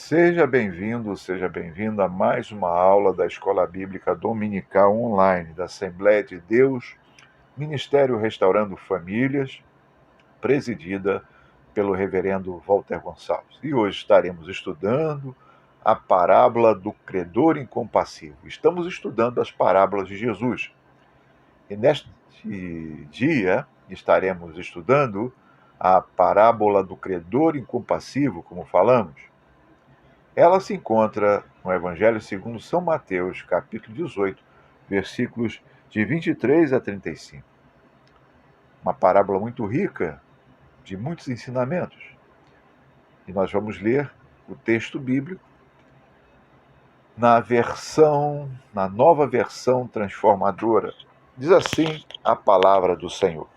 Seja bem-vindo, seja bem-vinda a mais uma aula da Escola Bíblica Dominical Online da Assembleia de Deus, Ministério Restaurando Famílias, presidida pelo reverendo Walter Gonçalves. E hoje estaremos estudando a parábola do credor incompassivo. Estamos estudando as parábolas de Jesus. E neste dia estaremos estudando a parábola do credor incompassivo, como falamos. Ela se encontra no Evangelho segundo São Mateus, capítulo 18, versículos de 23 a 35. Uma parábola muito rica, de muitos ensinamentos. E nós vamos ler o texto bíblico na nova versão transformadora. Diz assim a palavra do Senhor.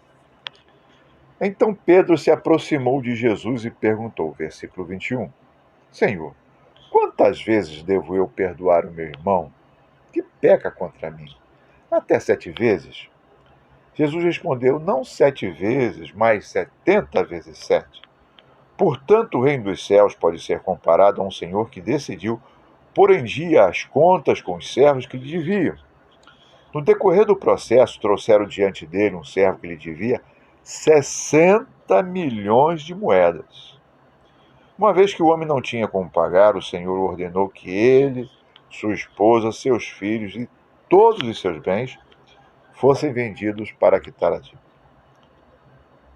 Então Pedro se aproximou de Jesus e perguntou, versículo 21, Senhor, quantas vezes devo eu perdoar o meu irmão que peca contra mim? Até 7 vezes? Jesus respondeu, não 7 vezes, mas 70 vezes 7. Portanto, o reino dos céus pode ser comparado a um senhor que decidiu pôr em dia as contas com os servos que lhe deviam. No decorrer do processo, trouxeram diante dele um servo que lhe devia 60 milhões de moedas. Uma vez que o homem não tinha como pagar, o Senhor ordenou que ele, sua esposa, seus filhos e todos os seus bens fossem vendidos para quitar a dívida.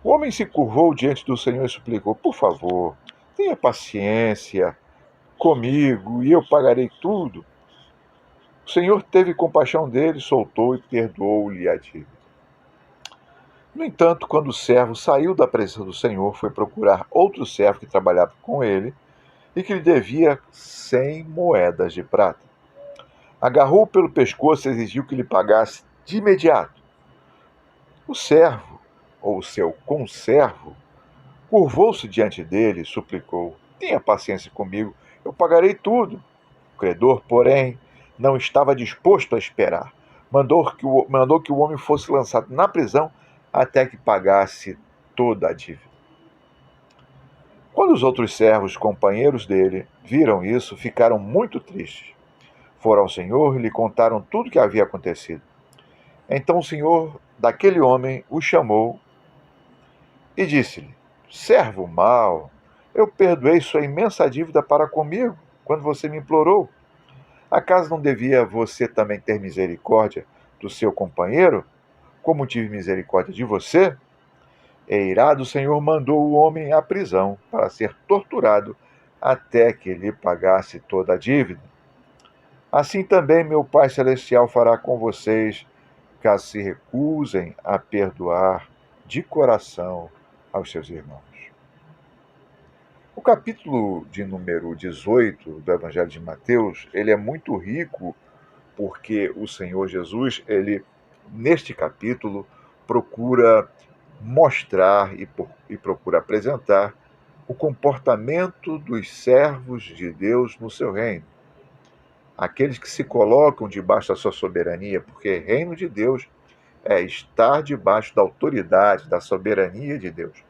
O homem se curvou diante do Senhor e suplicou, por favor, tenha paciência comigo e eu pagarei tudo. O Senhor teve compaixão dele, soltou e perdoou-lhe a dívida. No entanto, quando o servo saiu da presença do Senhor, foi procurar outro servo que trabalhava com ele e que lhe devia 100 moedas de prata. Agarrou-o pelo pescoço e exigiu que lhe pagasse de imediato. O servo, ou seu conservo, curvou-se diante dele e suplicou, tenha paciência comigo, eu pagarei tudo. O credor, porém, não estava disposto a esperar. Mandou que o homem fosse lançado na prisão até que pagasse toda a dívida. Quando os outros servos, companheiros dele, viram isso, ficaram muito tristes. Foram ao Senhor e lhe contaram tudo o que havia acontecido. Então o Senhor daquele homem o chamou e disse-lhe, servo mau, eu perdoei sua imensa dívida para comigo, quando você me implorou. Acaso não devia você também ter misericórdia do seu companheiro, como tive misericórdia de você? E irado, o Senhor mandou o homem à prisão para ser torturado até que lhe pagasse toda a dívida. Assim também meu Pai Celestial fará com vocês, caso se recusem a perdoar de coração aos seus irmãos. O capítulo de número 18 do Evangelho de Mateus, ele é muito rico porque o Senhor Jesus, ele, neste capítulo, procura mostrar e procura apresentar o comportamento dos servos de Deus no seu reino. Aqueles que se colocam debaixo da sua soberania, porque reino de Deus é estar debaixo da autoridade, da soberania de Deus.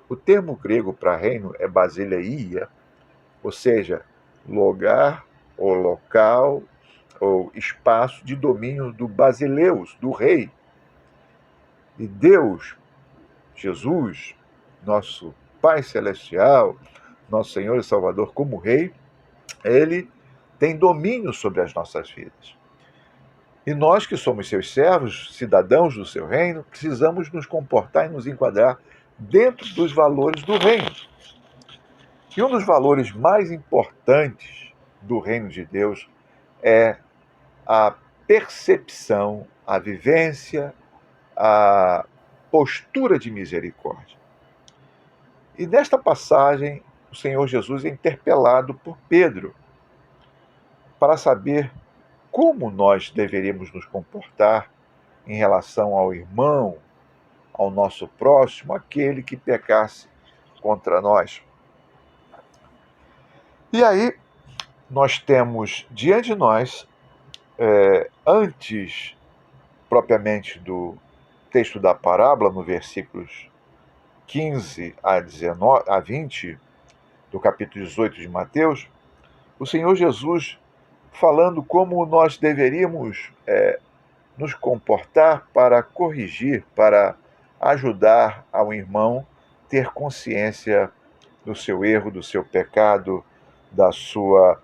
O termo grego para reino é basileia, ou seja, lugar ou local ou espaço de domínio do basileus, do rei. E Deus, Jesus, nosso Pai Celestial, nosso Senhor e Salvador como Rei, Ele tem domínio sobre as nossas vidas. E nós que somos seus servos, cidadãos do seu reino, precisamos nos comportar e nos enquadrar dentro dos valores do reino. E um dos valores mais importantes do reino de Deus é a percepção, a vivência, a postura de misericórdia. E nesta passagem, o Senhor Jesus é interpelado por Pedro para saber como nós deveríamos nos comportar em relação ao irmão, ao nosso próximo, aquele que pecasse contra nós. E aí, nós temos diante de nós, antes propriamente do texto da parábola, no versículos 15 a 20 do capítulo 18 de Mateus, o Senhor Jesus falando como nós deveríamos nos comportar para corrigir, para ajudar ao irmão ter consciência do seu erro, do seu pecado, da sua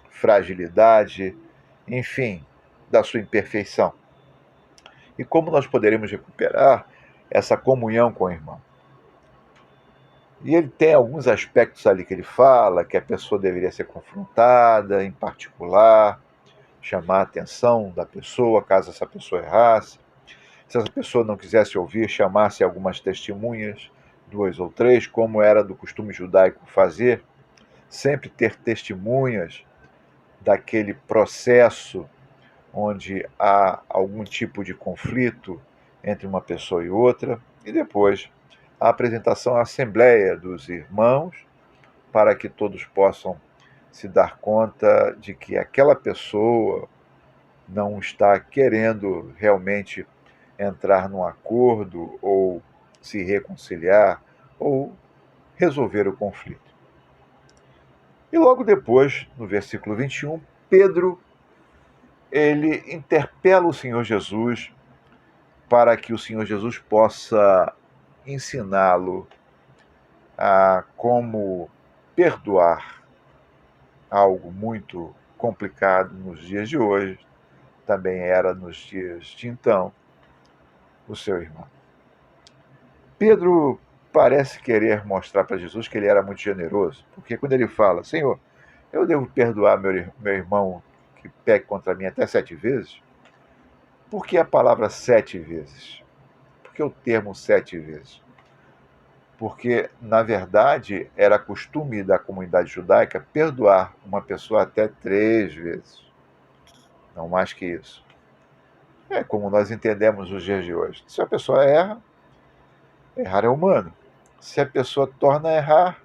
fragilidade, enfim, da sua imperfeição. E como nós poderemos recuperar essa comunhão com o irmão. E ele tem alguns aspectos ali que ele fala, que a pessoa deveria ser confrontada, em particular, chamar a atenção da pessoa, caso essa pessoa errasse. Se essa pessoa não quisesse ouvir, chamasse algumas testemunhas, 2 ou 3, como era do costume judaico fazer, sempre ter testemunhas daquele processo onde há algum tipo de conflito entre uma pessoa e outra, e depois a apresentação à Assembleia dos Irmãos, para que todos possam se dar conta de que aquela pessoa não está querendo realmente entrar num acordo ou se reconciliar ou resolver o conflito. E logo depois, no versículo 21, Pedro ele interpela o Senhor Jesus para que o Senhor Jesus possa ensiná-lo a como perdoar algo muito complicado nos dias de hoje, também era nos dias de então, o seu irmão. Pedro parece querer mostrar para Jesus que ele era muito generoso, porque quando ele fala, Senhor, eu devo perdoar meu irmão que peque contra mim até 7 vezes? Por que a palavra 7 vezes? Por que o termo 7 vezes? Porque, na verdade, era costume da comunidade judaica perdoar uma pessoa até 3 vezes, não mais que isso. É como nós entendemos nos dias de hoje. Se a pessoa erra, errar é humano. Se a pessoa torna a errar,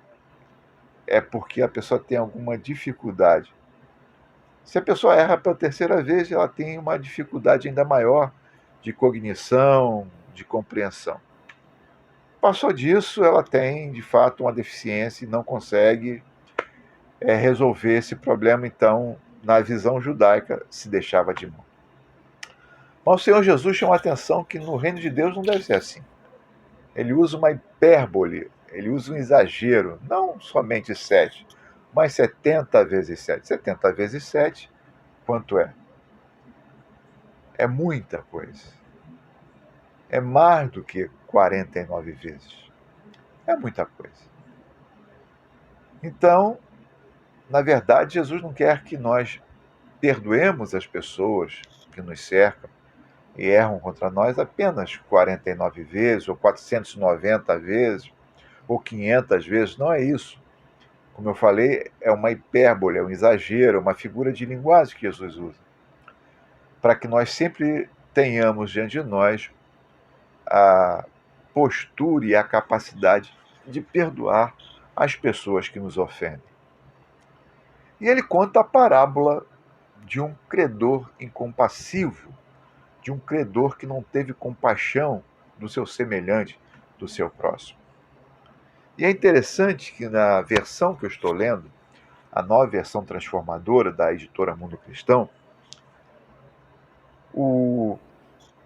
é porque a pessoa tem alguma dificuldade. Se a pessoa erra pela 3ª vez, ela tem uma dificuldade ainda maior de cognição, de compreensão. Passou disso, ela tem, de fato, uma deficiência e não consegue resolver esse problema. Então, na visão judaica, se deixava de mão. Mas o Senhor Jesus chama a atenção que no reino de Deus não deve ser assim. Ele usa uma hipérbole, ele usa um exagero, não somente 7, mas 70 vezes 7. 70 vezes 7, quanto é? É muita coisa. É mais do que 49 vezes. É muita coisa. Então, na verdade, Jesus não quer que nós perdoemos as pessoas que nos cercam e erram contra nós apenas 49 vezes, ou 490 vezes, ou 500 vezes. Não é isso. Como eu falei, é uma hipérbole, é um exagero, uma figura de linguagem que Jesus usa, para que nós sempre tenhamos diante de nós a postura e a capacidade de perdoar as pessoas que nos ofendem. E ele conta a parábola de um credor incompassivo, de um credor que não teve compaixão do seu semelhante, do seu próximo. E é interessante que na versão que eu estou lendo, a nova versão transformadora da editora Mundo Cristão, o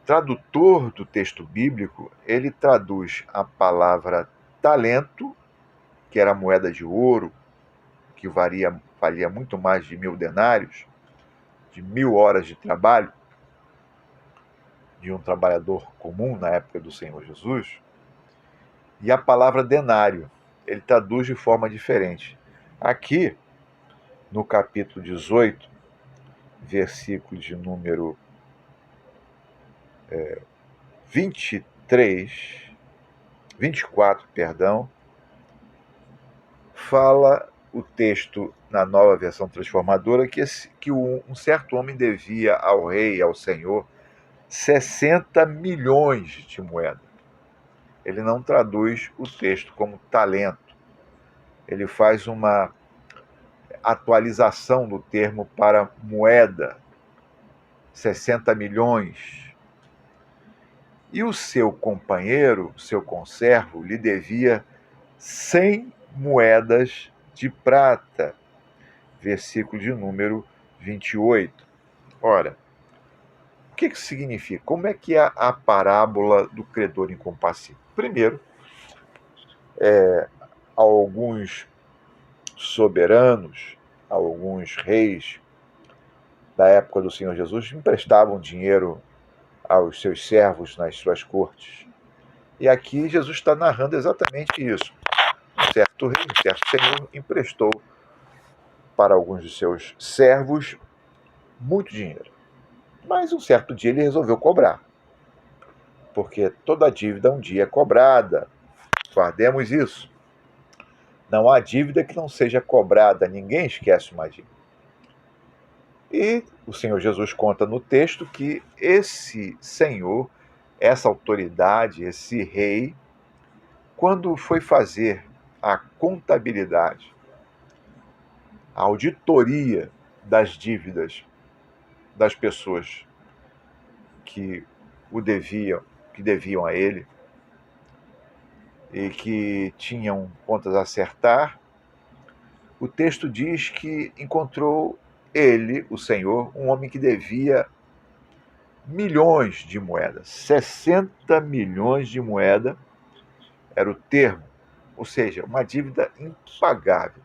tradutor do texto bíblico, ele traduz a palavra talento, que era moeda de ouro, que valia muito mais de 1.000 denários, de 1.000 horas de trabalho, de um trabalhador comum na época do Senhor Jesus, e a palavra denário, ele traduz de forma diferente. Aqui, no capítulo 18, versículo de número 24, fala o texto na nova versão transformadora que um certo homem devia ao rei, ao Senhor, 60 milhões de moedas. Ele não traduz o texto como talento. Ele faz uma atualização do termo para moeda, 60 milhões. E o seu companheiro, seu conservo, lhe devia 100 moedas de prata. versículo de número 28. Ora, o que significa? Como é que é a parábola do credor incompassível? Primeiro, alguns soberanos, alguns reis da época do Senhor Jesus emprestavam dinheiro aos seus servos nas suas cortes. E aqui Jesus está narrando exatamente isso. Um certo rei, um certo senhor, emprestou para alguns de seus servos muito dinheiro. Mas um certo dia ele resolveu cobrar. Porque toda dívida um dia é cobrada. Guardemos isso. Não há dívida que não seja cobrada. Ninguém esquece uma dívida. E o Senhor Jesus conta no texto que esse senhor, essa autoridade, esse rei, quando foi fazer a contabilidade, a auditoria das dívidas das pessoas que deviam a ele e que tinham contas a acertar, o texto diz que encontrou ele, o Senhor, um homem que devia milhões de moedas. 60 milhões de moedas era o termo, ou seja, uma dívida impagável.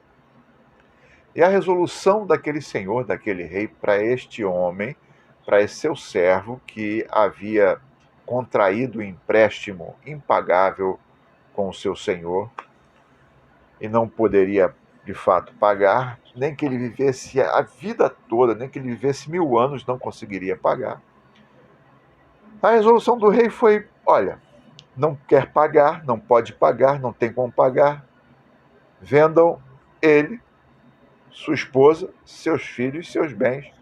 E a resolução daquele senhor, daquele rei, para este homem, para esse seu servo que havia contraído um empréstimo impagável com o seu senhor e não poderia, de fato, pagar, nem que ele vivesse a vida toda, nem que ele vivesse 1000 anos, não conseguiria pagar. A resolução do rei foi: olha, não quer pagar, não pode pagar, não tem como pagar, vendam ele, sua esposa, seus filhos, seus bens,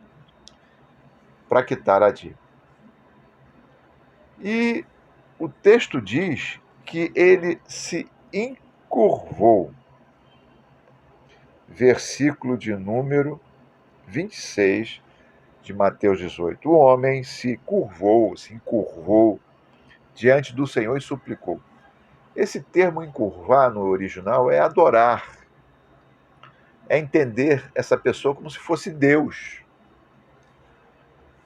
para quitar a dívida. E o texto diz que ele se encurvou. Versículo de número 26 de Mateus 18. O homem se encurvou diante do Senhor e suplicou. Esse termo encurvar no original é adorar. É entender essa pessoa como se fosse Deus.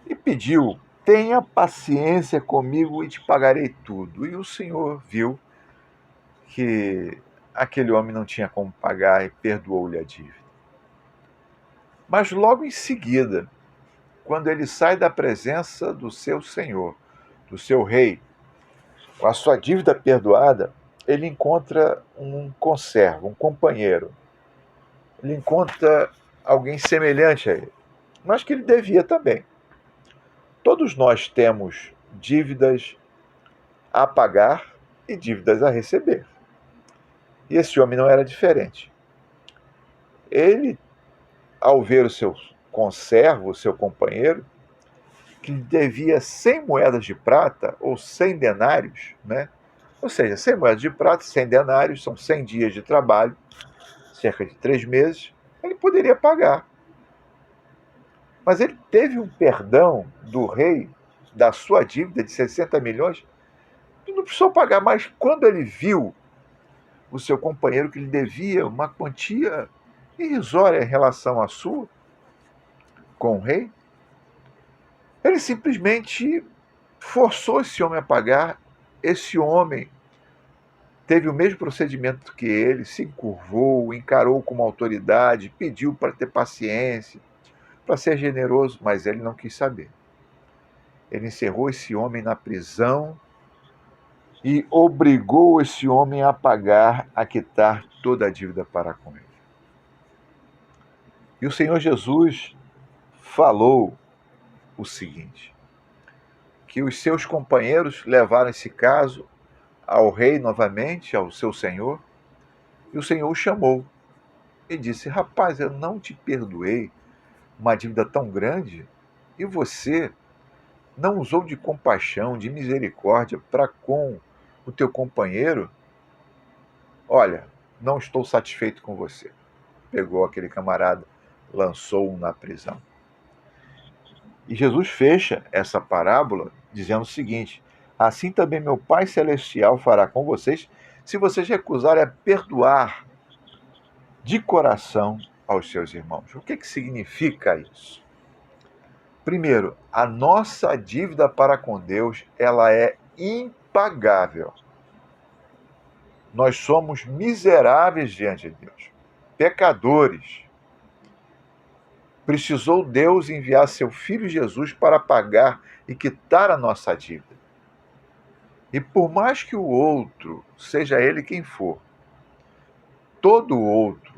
E pediu: tenha paciência comigo e te pagarei tudo. E o Senhor viu que aquele homem não tinha como pagar e perdoou-lhe a dívida. Mas logo em seguida, quando ele sai da presença do seu senhor, do seu rei, com a sua dívida perdoada, ele encontra um conservo, um companheiro. Ele encontra alguém semelhante a ele, mas que ele devia também. Todos nós temos dívidas a pagar e dívidas a receber. E esse homem não era diferente. Ele, ao ver o seu conservo, o seu companheiro, que lhe devia 100 moedas de prata, ou 100 denários, né? Ou seja, 100 moedas de prata, 100 denários, são 100 dias de trabalho, cerca de 3 meses, ele poderia pagar. Mas ele teve um perdão do rei da sua dívida de 60 milhões, e não precisou pagar mais. Quando ele viu o seu companheiro que lhe devia uma quantia irrisória em relação à sua, com o rei, ele simplesmente forçou esse homem a pagar. Esse homem teve o mesmo procedimento que ele, se encurvou, encarou como autoridade, pediu para ter paciência, para ser generoso, mas ele não quis saber. Ele encerrou esse homem na prisão e obrigou esse homem a pagar, a quitar toda a dívida para com ele. E o Senhor Jesus falou o seguinte, que os seus companheiros levaram esse caso ao rei novamente, ao seu senhor, e o Senhor o chamou e disse: rapaz, eu não te perdoei uma dívida tão grande, e você não usou de compaixão, de misericórdia para com o teu companheiro? Olha, não estou satisfeito com você. Pegou aquele camarada, lançou-o na prisão. E Jesus fecha essa parábola dizendo o seguinte: assim também meu Pai Celestial fará com vocês, se vocês recusarem a perdoar de coração aos seus irmãos. O que significa isso? Primeiro, a nossa dívida para com Deus, ela é impagável. Nós somos miseráveis diante de Deus, pecadores. Precisou Deus enviar seu Filho Jesus para pagar e quitar a nossa dívida. E por mais que o outro, seja ele quem for, todo outro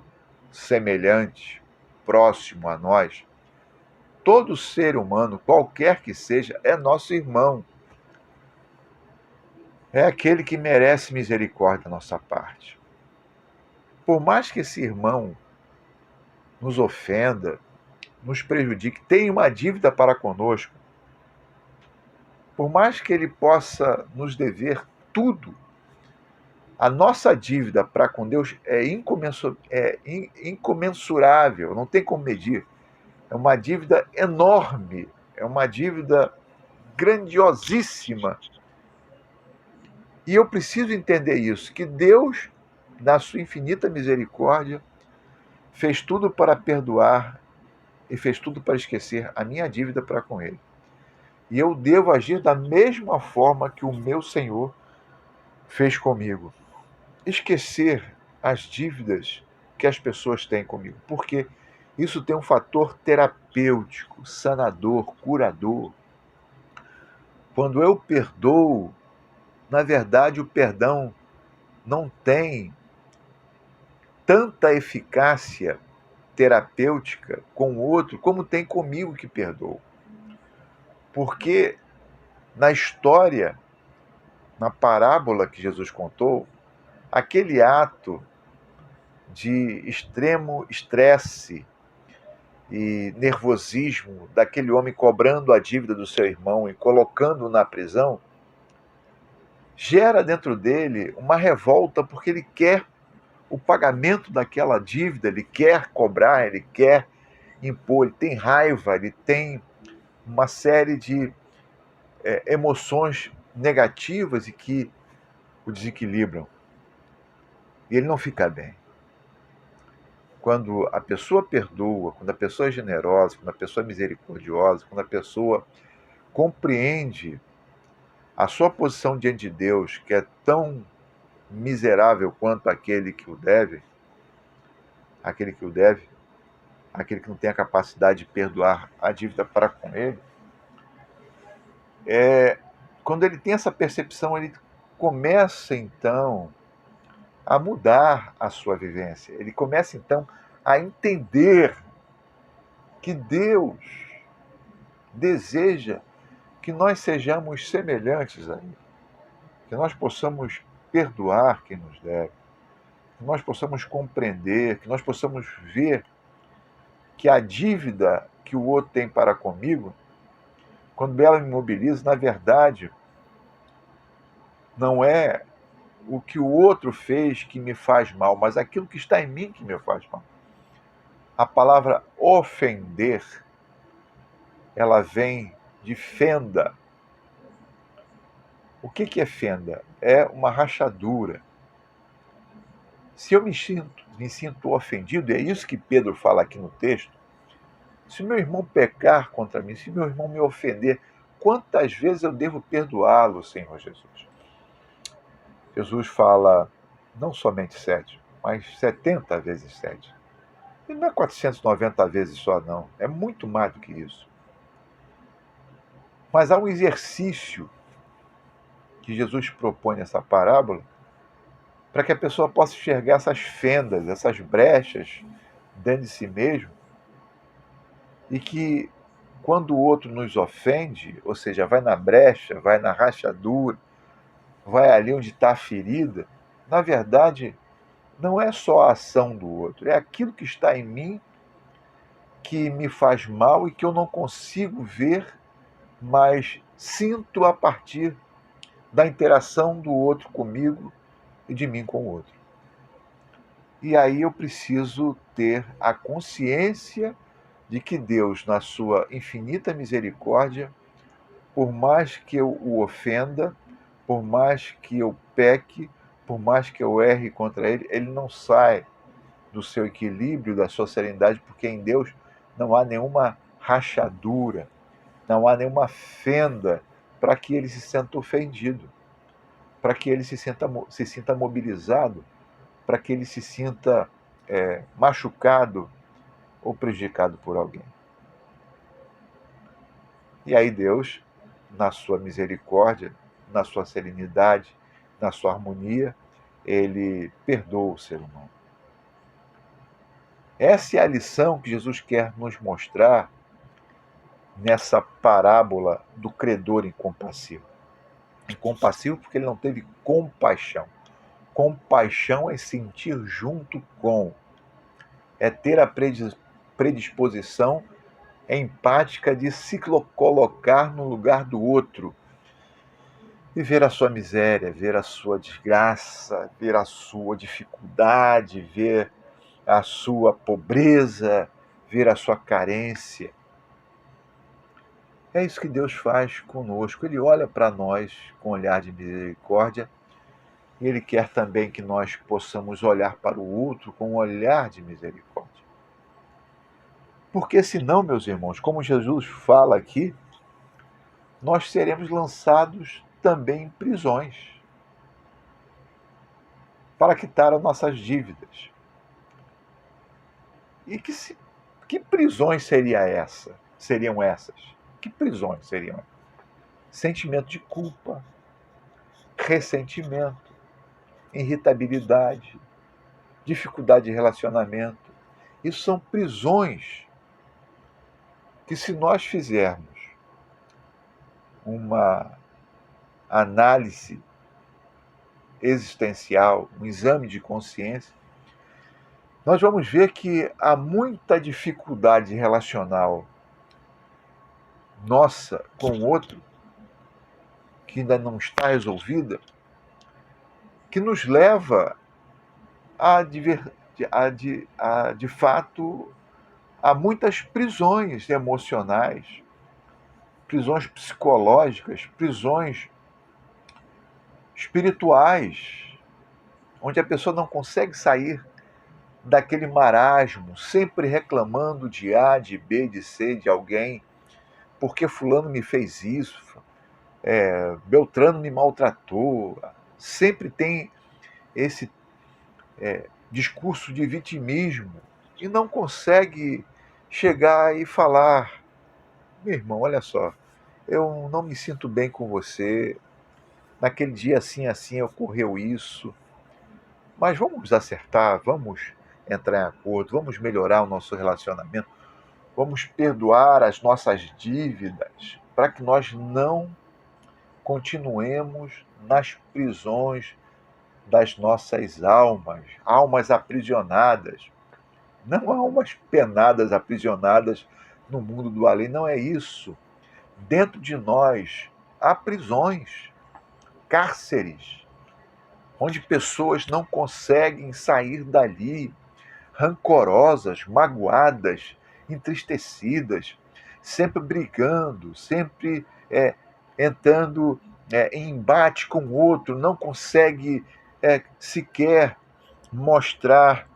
semelhante, próximo a nós, todo ser humano, qualquer que seja, é nosso irmão. É aquele que merece misericórdia da nossa parte. Por mais que esse irmão nos ofenda, nos prejudique, tenha uma dívida para conosco, por mais que ele possa nos dever tudo, a nossa dívida para com Deus é incomensurável, não tem como medir. É uma dívida enorme, é uma dívida grandiosíssima. E eu preciso entender isso, que Deus, na sua infinita misericórdia, fez tudo para perdoar e fez tudo para esquecer a minha dívida para com Ele. E eu devo agir da mesma forma que o meu Senhor fez comigo. Esquecer as dívidas que as pessoas têm comigo, porque isso tem um fator terapêutico, sanador, curador. Quando eu perdoo, na verdade o perdão não tem tanta eficácia terapêutica com o outro como tem comigo que perdoo. Porque na história, na parábola que Jesus contou, aquele ato de extremo estresse e nervosismo daquele homem cobrando a dívida do seu irmão e colocando-o na prisão, gera dentro dele uma revolta, porque ele quer o pagamento daquela dívida, ele quer cobrar, ele quer impor, ele tem raiva, ele tem uma série de emoções negativas e que o desequilibram. E ele não fica bem. Quando a pessoa perdoa, quando a pessoa é generosa, quando a pessoa é misericordiosa, quando a pessoa compreende a sua posição diante de Deus, que é tão miserável quanto aquele que o deve, aquele que não tem a capacidade de perdoar a dívida para com ele, quando ele tem essa percepção, ele começa então a mudar a sua vivência. Ele começa então a entender que Deus deseja que nós sejamos semelhantes a Ele, que nós possamos perdoar quem nos deve, que nós possamos compreender, que nós possamos ver que a dívida que o outro tem para comigo, quando ela me mobiliza, na verdade, não é o que o outro fez que me faz mal, mas aquilo que está em mim que me faz mal. A palavra ofender, ela vem de fenda. O que é fenda? É uma rachadura. Se eu me sinto ofendido, e é isso que Pedro fala aqui no texto, se meu irmão pecar contra mim, se meu irmão me ofender, quantas vezes eu devo perdoá-lo, Senhor Jesus? Jesus fala não somente 7, mas 70 vezes 7. E não é 490 vezes só, não. É muito mais do que isso. Mas há um exercício que Jesus propõe nessa parábola para que a pessoa possa enxergar essas fendas, essas brechas dentro de si mesmo, e que quando o outro nos ofende, ou seja, vai na brecha, vai na rachadura, vai ali onde está a ferida, na verdade, não é só a ação do outro, é aquilo que está em mim que me faz mal e que eu não consigo ver, mas sinto a partir da interação do outro comigo e de mim com o outro. E aí eu preciso ter a consciência de que Deus, na sua infinita misericórdia, por mais que eu o ofenda, por mais que eu peque, por mais que eu erre contra ele, ele não sai do seu equilíbrio, da sua serenidade, porque em Deus não há nenhuma rachadura, não há nenhuma fenda para que ele se sinta ofendido, para que ele se sinta mobilizado, para que ele se sinta machucado ou prejudicado por alguém. E aí Deus, na sua misericórdia, na sua serenidade, na sua harmonia, ele perdoa o ser humano. Essa é a lição que Jesus quer nos mostrar nessa parábola do credor incompassivo. Incompassivo porque ele não teve compaixão. Compaixão é sentir junto com, é ter a predisposição empática de se colocar no lugar do outro e ver a sua miséria, ver a sua desgraça, ver a sua dificuldade, ver a sua pobreza, ver a sua carência. É isso que Deus faz conosco. Ele olha para nós com um olhar de misericórdia e Ele quer também que nós possamos olhar para o outro com um olhar de misericórdia. Porque senão, meus irmãos, como Jesus fala aqui, nós seremos lançados também em prisões para quitar as nossas dívidas. E que prisões seriam essas? Que prisões seriam? Sentimento de culpa, ressentimento, irritabilidade, dificuldade de relacionamento. Isso são prisões que, se nós fizermos uma análise existencial, um exame de consciência, nós vamos ver que há muita dificuldade relacional nossa com o outro, que ainda não está resolvida, que nos leva de fato, a muitas prisões emocionais, prisões psicológicas, prisões espirituais, onde a pessoa não consegue sair daquele marasmo, sempre reclamando de A, de B, de C, de alguém, porque fulano me fez isso, Beltrano me maltratou. Sempre tem esse discurso de vitimismo e não consegue chegar e falar: meu irmão, olha só, eu não me sinto bem com você, naquele dia assim, assim ocorreu isso, mas vamos nos acertar, vamos entrar em acordo, vamos melhorar o nosso relacionamento, vamos perdoar as nossas dívidas, para que nós não continuemos nas prisões das nossas almas, almas aprisionadas. Não almas penadas, aprisionadas no mundo do além, não é isso. Dentro de nós há prisões, cárceres, onde pessoas não conseguem sair dali, rancorosas, magoadas, entristecidas, sempre brigando, sempre entrando em embate com o outro, não consegue sequer mostrar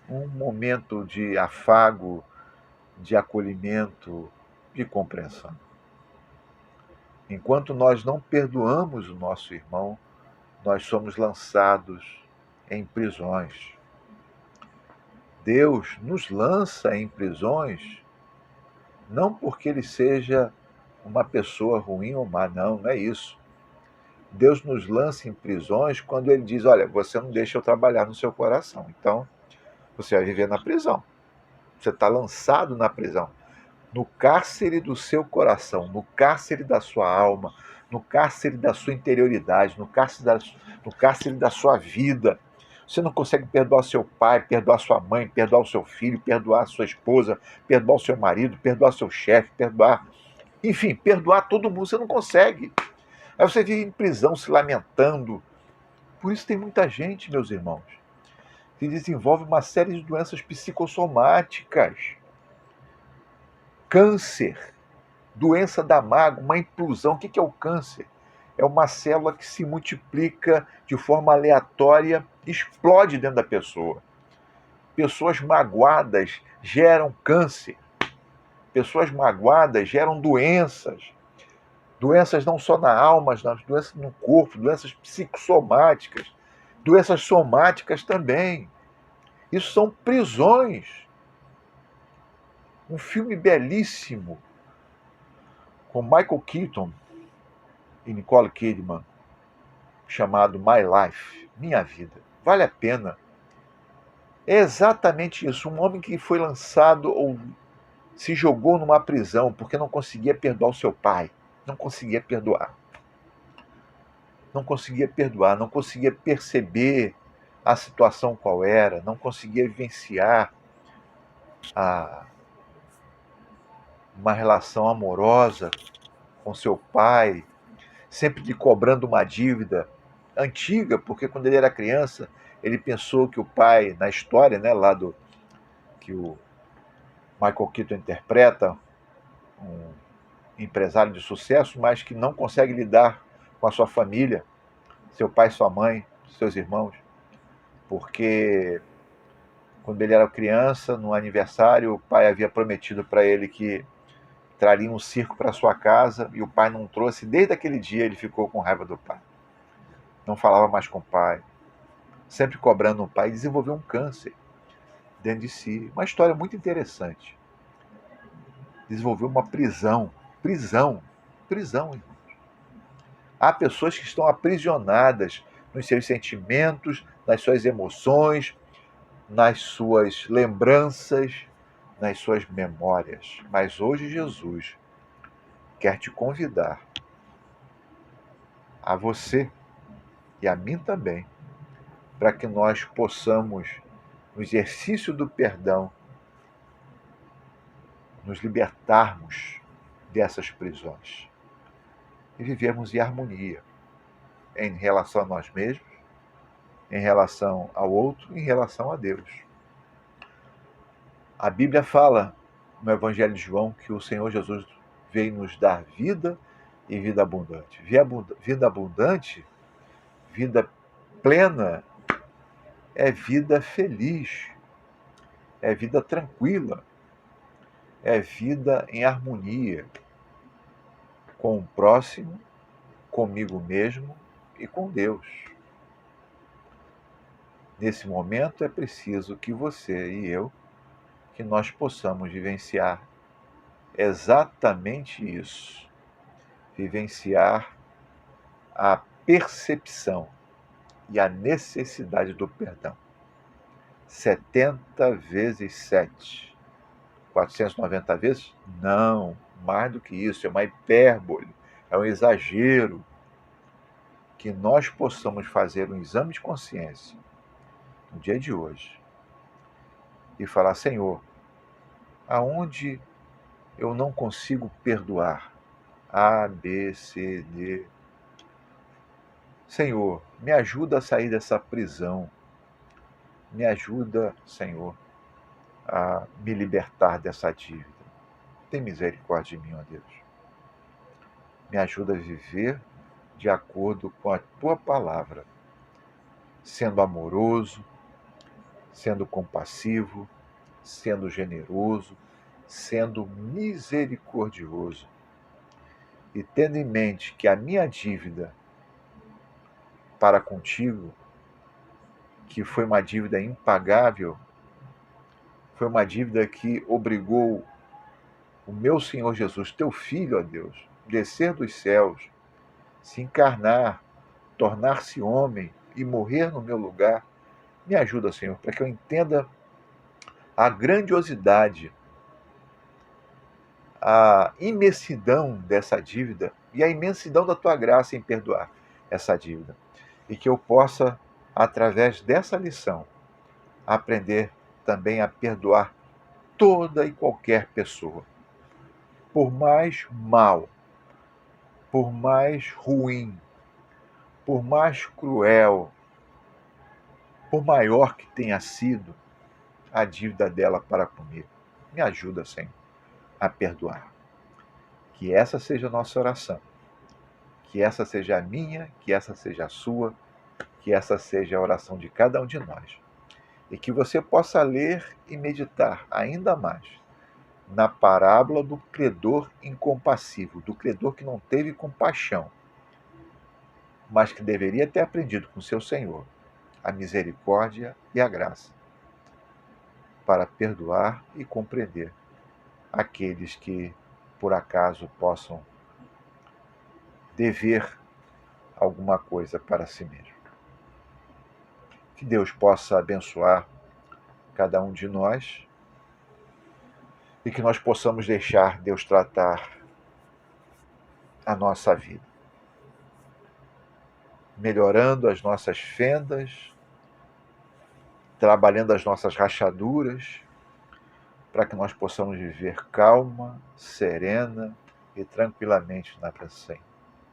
um momento de afago, de acolhimento, de compreensão. Enquanto nós não perdoamos o nosso irmão, nós somos lançados em prisões. Deus nos lança em prisões não porque ele seja uma pessoa ruim ou má, não é isso. Deus nos lança em prisões quando ele diz: olha, você não deixa eu trabalhar no seu coração, então você vai viver na prisão. Você está lançado na prisão, no cárcere do seu coração, no cárcere da sua alma, no cárcere da sua interioridade, no cárcere da sua vida. Você não consegue perdoar seu pai, perdoar sua mãe, perdoar o seu filho, perdoar sua esposa, perdoar o seu marido, perdoar seu chefe, enfim, perdoar todo mundo. Você não consegue. Aí você vive em prisão se lamentando. Por isso tem muita gente, meus irmãos, que desenvolve uma série de doenças psicossomáticas. Câncer, doença da mágoa, uma implosão. O que é o câncer? É uma célula que se multiplica de forma aleatória, explode dentro da pessoa. Pessoas magoadas geram câncer. Pessoas magoadas geram doenças. Doenças não só na alma, mas doenças no corpo, doenças psicossomáticas, doenças somáticas também. Isso são prisões. Um filme belíssimo com Michael Keaton e Nicole Kidman, chamado My Life, Minha Vida. Vale a pena. É exatamente isso. Um homem que foi lançado ou se jogou numa prisão porque não conseguia perdoar o seu pai. Não conseguia perdoar. Não conseguia perdoar, não conseguia perceber a situação qual era, não conseguia vivenciar uma relação amorosa com seu pai, sempre lhe cobrando uma dívida antiga, porque quando ele era criança, ele pensou que o pai, na história, né, que o Michael Keaton interpreta, um empresário de sucesso, mas que não consegue lidar com a sua família, seu pai, sua mãe, seus irmãos, porque quando ele era criança, no aniversário, o pai havia prometido para ele que traria um circo para sua casa e o pai não trouxe. Desde aquele dia ele ficou com raiva do pai. Não falava mais com o pai, sempre cobrando o pai, e desenvolveu um câncer dentro de si. Uma história muito interessante. Desenvolveu uma prisão. Prisão. Prisão, irmão. Há pessoas que estão aprisionadas nos seus sentimentos, nas suas emoções, nas suas lembranças, nas suas memórias. Mas hoje Jesus quer te convidar, a você e a mim também, para que nós possamos, no exercício do perdão, nos libertarmos dessas prisões e vivermos em harmonia em relação a nós mesmos, em relação ao outro, em relação a Deus. A Bíblia fala no Evangelho de João que o Senhor Jesus veio nos dar vida e vida abundante. Vida abundante, vida plena, é vida feliz, é vida tranquila, é vida em harmonia com o próximo, comigo mesmo e com Deus. Nesse momento é preciso que você e eu, que nós possamos vivenciar exatamente isso. Vivenciar a percepção e a necessidade do perdão. 70 vezes 7. 490 vezes? Não, mais do que isso, é uma hipérbole, é um exagero. Que nós possamos fazer um exame de consciência no dia de hoje e falar: Senhor, aonde eu não consigo perdoar? A, B, C, D. Senhor, me ajuda a sair dessa prisão. Me ajuda, Senhor, a me libertar dessa dívida. Tem misericórdia de mim, ó Deus. Me ajuda a viver de acordo com a Tua palavra, sendo amoroso, sendo compassivo, sendo generoso, sendo misericordioso. E tendo em mente que a minha dívida para contigo, que foi uma dívida impagável, foi uma dívida que obrigou o meu Senhor Jesus, teu Filho, ó Deus, descer dos céus, se encarnar, tornar-se homem e morrer no meu lugar. Me ajuda, Senhor, para que eu entenda a grandiosidade, a imensidão dessa dívida e a imensidão da tua graça em perdoar essa dívida. E que eu possa, através dessa lição, aprender também a perdoar toda e qualquer pessoa. Por mais mal, por mais ruim, por mais cruel, por maior que tenha sido a dívida dela para comigo. Me ajuda, Senhor, a perdoar. Que essa seja a nossa oração. Que essa seja a minha, que essa seja a sua, que essa seja a oração de cada um de nós. e que você possa ler e meditar ainda mais na parábola do credor incompassível, do credor que não teve compaixão, mas que deveria ter aprendido com seu Senhor a misericórdia e a graça para perdoar e compreender aqueles que, por acaso, possam dever alguma coisa para si mesmo. Que Deus possa abençoar cada um de nós e que nós possamos deixar Deus tratar a nossa vida, melhorando as nossas fendas, trabalhando as nossas rachaduras, para que nós possamos viver calma, serena e tranquilamente na presença.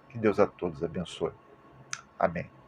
Que Deus a todos abençoe. Amém.